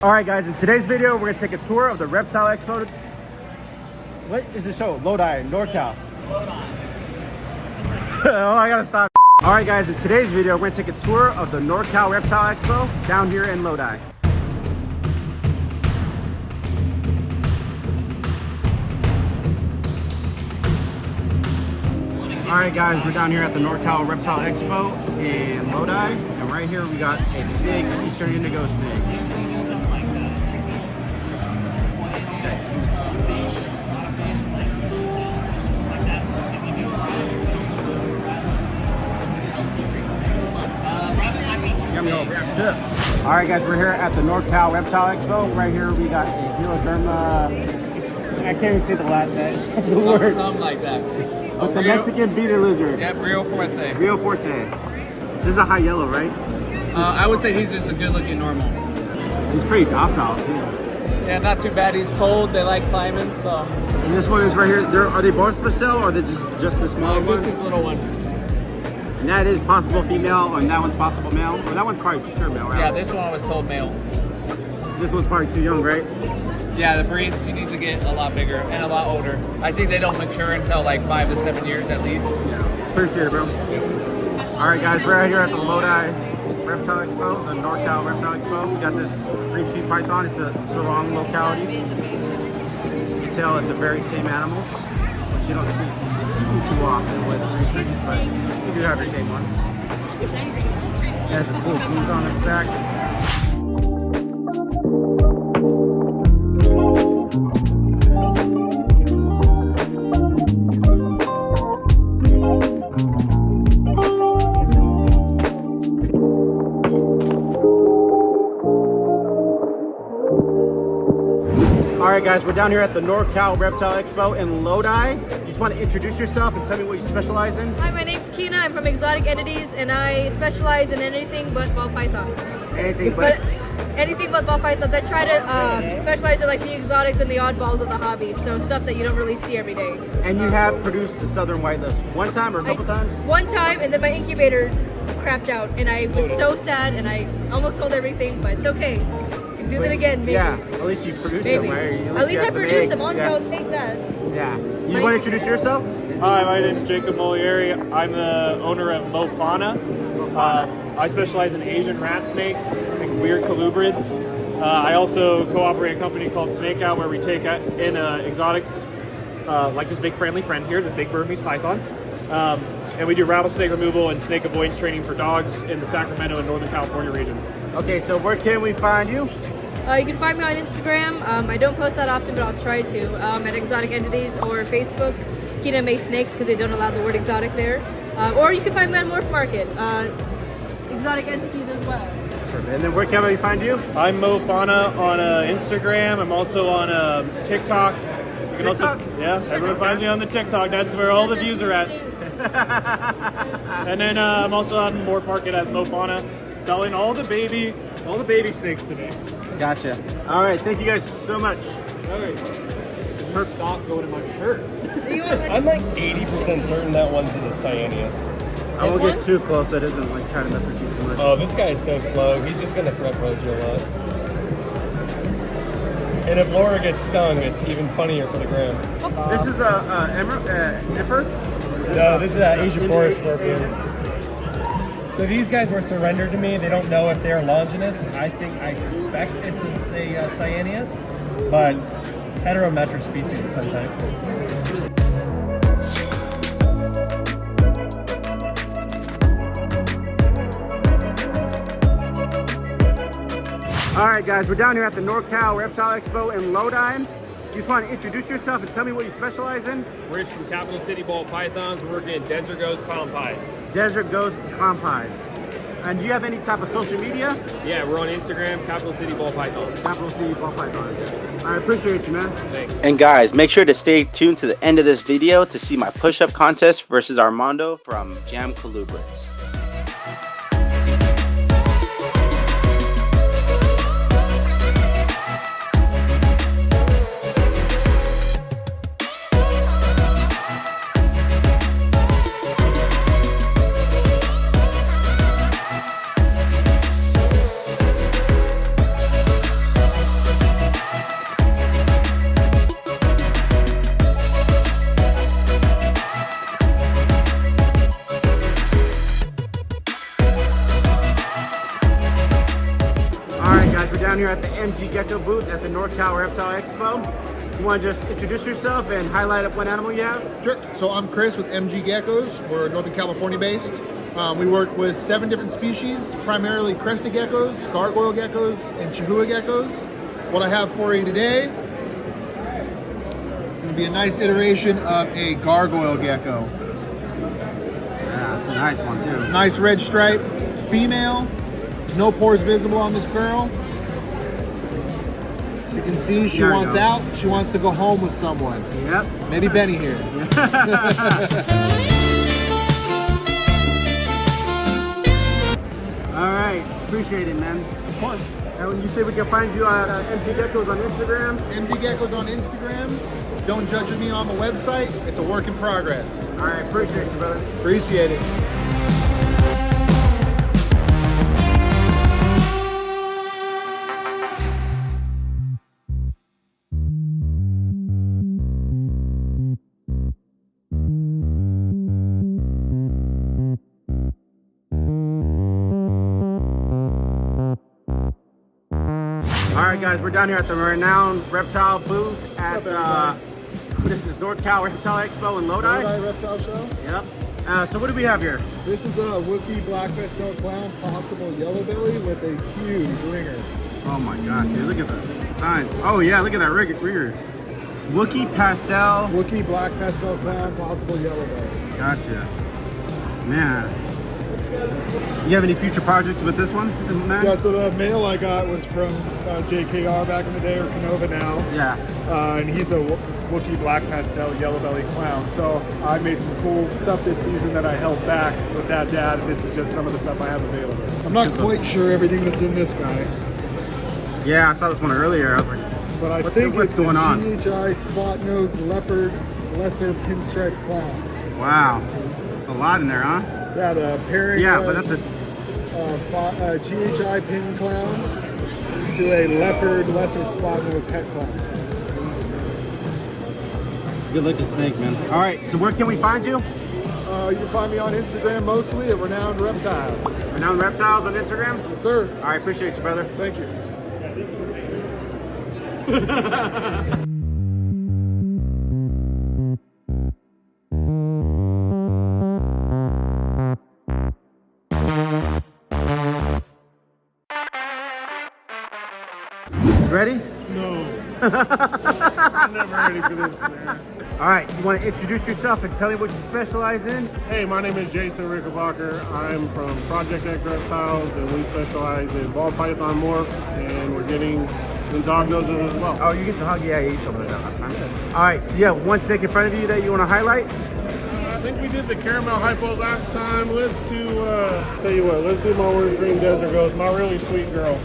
All right, guys, in today's video, we're gonna take a tour of the Reptile Expo. What is the show? Lodi, NorCal. Lodi. Oh, I gotta stop. All right, guys, in today's video, we're gonna take a tour of the NorCal Reptile Expo down here in Lodi. All right, guys, we're down here at the NorCal Reptile Expo in Lodi, and right here we got a big Eastern indigo snake. That's huge. Got me all wrapped up. All right, guys, we're here at the NorCal Reptile Expo. Right here we got a Heloderma. I can't even say the last that's the word. Something like that. With the Mexican bearded lizard. Yep, Rio Fuerte. Rio Forte. This is a high yellow, right? I would say he's just a good-looking normal. He's pretty docile too. Yeah, not too bad. He's cold. They like climbing, so. And this one is right here. Are they both for sale, or are they just a small one? Just this little one. And that is possible female, and that one's possible male. Or that one's probably for sure male, right? Yeah, this one I was told male. This one's probably too young, right? Yeah, the breed, she needs to get a lot bigger and a lot older. I think they don't mature until like 5 to 7 years at least. Yeah. Appreciate it, bro. All right, guys, we're out here at the Lodi Reptile Expo, the NorCal Reptile Expo. We got this green sheep python. It's a Sarong locality. You can tell it's a very tame animal. You don't see too often with green sheeps, but you do have your tame ones. It has some cool blues on its back. All right, guys, we're down here at the NorCal Reptile Expo in Lodi. You just want to introduce yourself and tell me what you specialize in? Hi, my name's Kina. I'm from Exotic Entities, and I specialize in anything but ball pythons. Anything but? Anything but ball pythons. I try to specialize in like the exotics and the oddballs of the hobby, so stuff that you don't really see every day. And you have produced the Southern White Lips one time or a couple times? One time, and then my incubator crapped out, and I was so sad, and I almost sold everything, but it's okay. Do that again, maybe. Yeah, at least you produced maybe. them, right? At least I produced them. Yeah. I'll take that. Yeah. You just want to introduce yourself? Hi, my name is Jacob Molieri. I'm the owner of Mofana. I specialize in Asian rat snakes and weird colubrids. I also co-operate a company called Snake Out, where we take in exotics like this big friendly friend here, this big Burmese python. And we do rattlesnake removal and snake avoidance training for dogs in the Sacramento and Northern California region. Okay, so where can we find you? You can find me on Instagram. I don't post that often, but I'll try to. At Exotic Entities, or Facebook, Kina May Snakes, because they don't allow the word exotic there. Or you can find me on Morph Market, Exotic Entities as well. Perfect. And then where can we find you? I'm Mofana on Instagram. I'm also on TikTok. You can also, everyone finds me on the TikTok. That's where all the views are at. And then I'm also on Morph Market as Mofana, selling all the baby snakes today. Gotcha. All right, thank you guys so much. All right. Perfect dog going in my shirt. I'm like 80% certain that one's in the Cyaneus. I won't get too close so it doesn't like try to mess with you too much. Oh, this guy is so slow. He's just gonna threat pose you a lot. And if Laura gets stung, it's even funnier for the gram. This is a emperor? No, this is an Asian forest scorpion. So these guys were surrendered to me. They don't know if they're Longinus. I suspect it's a Cyaneus, but heterometric species of some type. All right, guys, we're down here at the NorCal Reptile Expo in Lodi. You just want to introduce yourself and tell me what you specialize in? Rich from Capital City Ball Pythons. We're working in Desert Ghost Compides. Desert Ghost Compides. And do you have any type of social media? Yeah, we're on Instagram, Capital City Ball Pythons. Capital City Ball Pythons. I appreciate you, man. Thanks. And guys, make sure to stay tuned to the end of this video to see my push-up contest versus Armando from Jam Colubrids. here at the MG Gecko booth at the NorCal Reptile Expo. You want to just introduce yourself and highlight up what animal you have? Sure. So I'm Chris with MG Geckos. We're Northern California based. We work with 7 different species, primarily crested geckos, gargoyle geckos, and chihuahua geckos. What I have for you today is going to be a nice iteration of a gargoyle gecko. Yeah, it's a nice one too. Nice red stripe, female. No pores visible on this girl. As you can see, she There we wants go. out. She wants to go home with someone. Yep. Maybe Benny here. All right, appreciate it, man. Of course. And you say we can find you at MG Geckos on Instagram? MG Geckos on Instagram. Don't judge me on the website. It's a work in progress. All right, appreciate you, brother. Appreciate it. All right, guys, we're down here at the renowned reptile booth at what is this, NorCal Reptile Expo in Lodi? Lodi Reptile Show. Yep. So what do we have here? This is a Wookiee black pastel clown, possible yellow belly with a huge ringer. Oh my gosh, dude, look at the sign. Oh yeah, look at that rigger. Wookiee pastel. Wookiee black pastel clown, possible yellow belly. Gotcha. Man. You have any future projects with this one, man? Yeah, so the male I got was from JKR back in the day, or Canova now. Yeah. And he's a Wookiee black pastel yellow belly clown. So I made some cool stuff this season that I held back with that dad, and this is just some of the stuff I have available. I'm not quite sure everything that's in this guy, Yeah, I saw this one earlier. I was like, but I What- think what's it's a going on? GHI spot nose leopard lesser pinstripe clown. wow. A lot in there, huh? Yeah, the pairing Yeah, but was, that's a GHI pin clown to a leopard lesser spot nose het clown. good looking snake, man. All right, so where can we find you? You can find me on Instagram mostly at Renowned Reptiles. Renowned Reptiles on Instagram? Yes, sir. All right, appreciate you, brother. Thank you. Ready? No. I'm never ready for this, man. All right, you want to introduce yourself and tell me what you specialize in? Hey, my name is Jason Rickenbacher. I'm from Project X Reptiles, and we specialize in ball python morphs, and we're getting in dog noses as well. Oh, you get to hug? Yeah, you told me that last time. All right, so you have one snake in front of you that you want to highlight? I think we did the caramel hypo last time. Let's do, tell you what, let's do my Orange Dream Desert Ghost, my really sweet girl.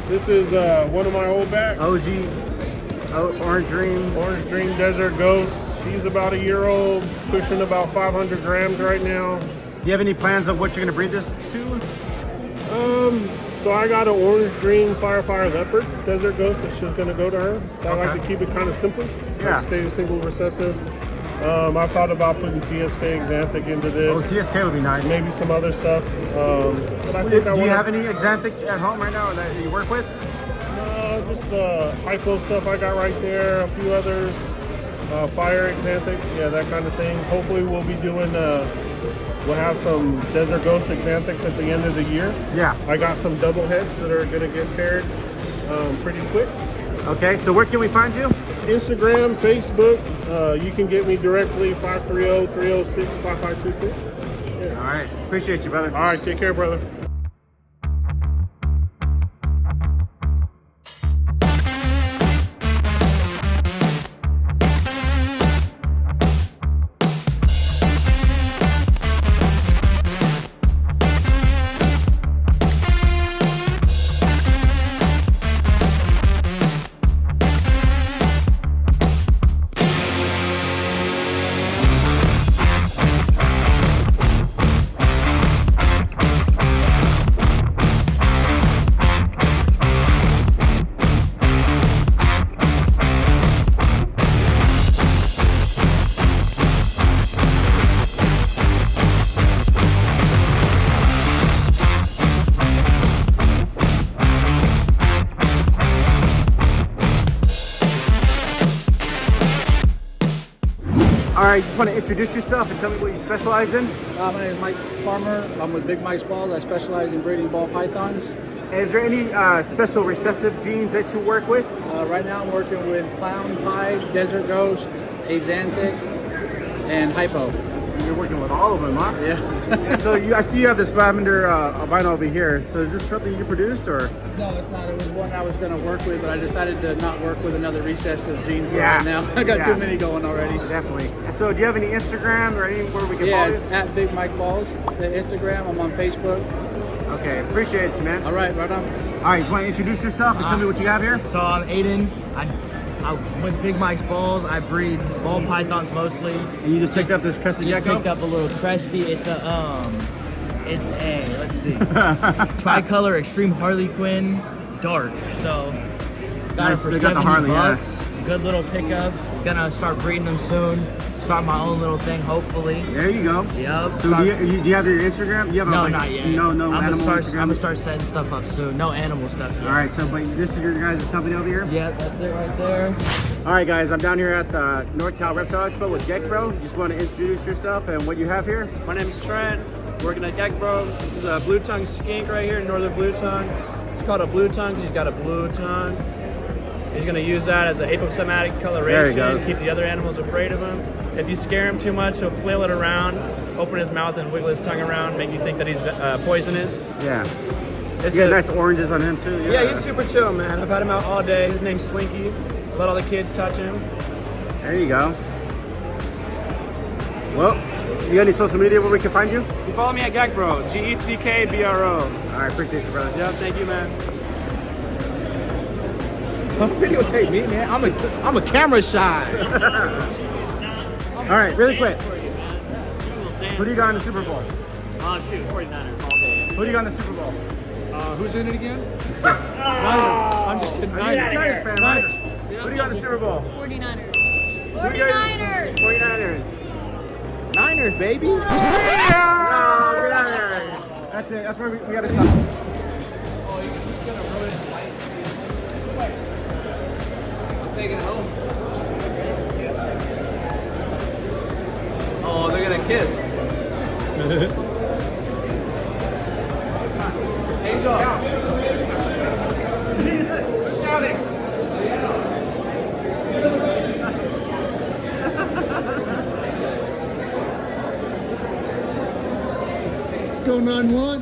This is one of my old backs. OG, Orange Dream. Orange Dream Desert Ghost. She's about a year old, pushing about 500 grams right now. Do you have any plans of what you're going to breed this to? So I got an Orange Dream Fire Leopard Desert Ghost that's just going to go to her. So I like Okay. to keep it kind of simple. Yeah. Like stay with single recessives. I've thought about putting TSK Xanthic into Oh, this. TSK would be nice. Maybe some other stuff. But I Do think I you want have any Xanthic at home right now that you work with? just the hypo stuff I got right there, a few others, fire Xanthic, yeah, that kind of thing. Hopefully we'll be doing, we'll have some Desert Ghost Xanthics at the end of the year. Yeah. I got some double heads that are gonna get paired pretty quick. Okay, so where can we find you? Instagram, Facebook, you can get me directly, 530-306-5526. Yeah. All right, appreciate you, brother. All right, take care, brother. right, just want to introduce yourself and tell me what you specialize in. My name is Mike Farmer. I'm with Big Mike's Balls. I specialize in breeding ball pythons. Is there any special recessive genes that you work with? Right now I'm working with Clown, Pied, Desert Ghost, Axanthic, and Hypo. You're working with all of them, huh? Yeah. And so I see you have this lavender albino over here. So is this something you produced or? No, it's not. It was one I was going to work with, but I decided to not work with another recessive gene for right now. I got too many going already. Definitely. And so do you have any Instagram or anywhere we can Yeah, follow it's you? at Big Mike Balls. The Instagram, I'm on Facebook. Okay, appreciate you, man. All right, right on. All right, just want to introduce yourself and tell me what you have here. So I'm Aiden. I'm with Big Mike's Balls. I breed ball pythons mostly. And you just picked up this crested Just gecko? picked up a little cresty. It's a let's see, tricolor extreme Harlequin dark. So got Nice, it for they got the 70 Harley, yeah. bucks. Good little pickup. Gonna start breeding them soon. Start my own little thing, hopefully. There you go. Yep. So do you have your Instagram? You have No, like, not yet. No I'm animal Instagram? gonna start setting stuff up soon. No animal stuff yet. All right, so but this is your guys' company over here? Yep, that's it right there. All right, guys, I'm down here at the NorCal Reptile Expo with Geckbro. You just want to introduce yourself and what you have here? My name is Trent, working at Geckbro. This is a blue tongue skink right here, northern blue tongue. It's called a blue tongue because he's got a blue tongue. He's going to use that as an aposematic coloration, keep the other animals afraid of him. If you scare him too much, he'll flail it around, open his mouth and wiggle his tongue around, make you think that he's poisonous. Yeah. It's You got nice oranges on him too. Yeah, he's super chill, man. I've had him out all day. His name's Slinky. Let all the kids touch him. There you go. Well, you got any social media where we can find you? You follow me at Geckbro, Geckbro. All right, appreciate you, brother. Yeah, thank you, man. Don't videotape me, man. I'm a camera shy. All right, really quick. Who do you got in the Super Bowl? Shoot, 49ers all day. Who do you got in the Super Bowl? Who's in it again? I'm just kidding. Niners fan, right? Who do you got in the Super Bowl? 49ers. 49ers. 49ers. Niners, baby. No, get out of here. That's it. That's where we got to stop. Taking it home. Oh, they're gonna kiss. Angel. Let's go 9-1.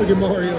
Look at Mario.